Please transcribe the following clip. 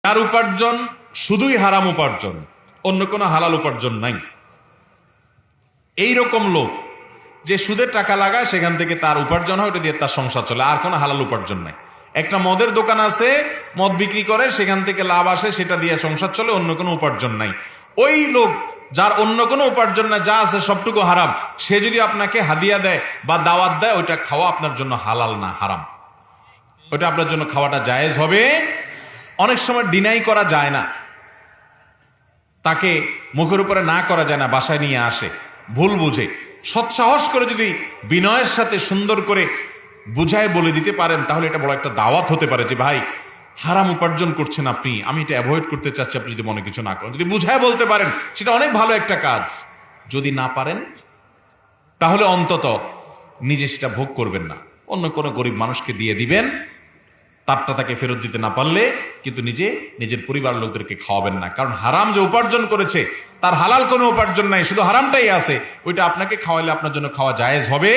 তার উপার্জন শুধুই হারাম উপার্জন, অন্য কোনো হালাল উপার্জন নাই। এই রকম লোক যে সুদের টাকা লাগায়, সেখান থেকে তার উপার্জন হয়, ওটা দিয়ে তার সংসার চলে, আর কোনো হালাল উপার্জন নাই। একটা মদের দোকান আছে, মদ বিক্রি করে, সেখান থেকে লাভ আসে, সেটা দিয়ে সংসার চলে, অন্য কোনো উপার্জন নাই। ওই লোক যার অন্য কোনো উপার্জন না, যা আছে সবটুকু হারাম, সে যদি আপনাকে হাদিয়া দেয় বা দাওয়াত দেয়, ওইটা খাওয়া আপনার জন্য হালাল না, হারাম। ওইটা আপনার জন্য খাওয়াটা জায়েজ হবে। অনেক সময় ডিনাই করা যায় না, তাকে মুখের উপরে না করা যায় না, বাসায় নিয়ে আসে ভুল বুঝে, সৎসাহস করে যদি বিনয়ের সাথে সুন্দর করে বুঝায় বলে দিতে পারেন, তাহলে এটা বড় একটা দাওয়াত হতে পারে যে ভাই হারাম উপার্জন করছেন আপনি, আমি এটা অ্যাভয়েড করতে চাচ্ছি, আপনি যদি মনে কিছু না করেন, যদি বুঝায় বলতে পারেন, সেটা অনেক ভালো একটা কাজ। যদি না পারেন তাহলে অন্তত নিজে সেটা ভোগ করবেন না, অন্য কোনো গরিব মানুষকে দিয়ে দিবেন, তারটা তাকে ফেরত দিতে না পারলে কিন্তু নিজের পরিবার লোকদেরকে খাওয়াবেন না। কারণ হারাম যে উপার্জন করেছে, তার হালাল কোনো উপার্জন নাই, শুধু হারামটাই আছে, ওইটা আপনাকে খাওয়াইলে আপনার জন্য খাওয়া জায়েজ হবে।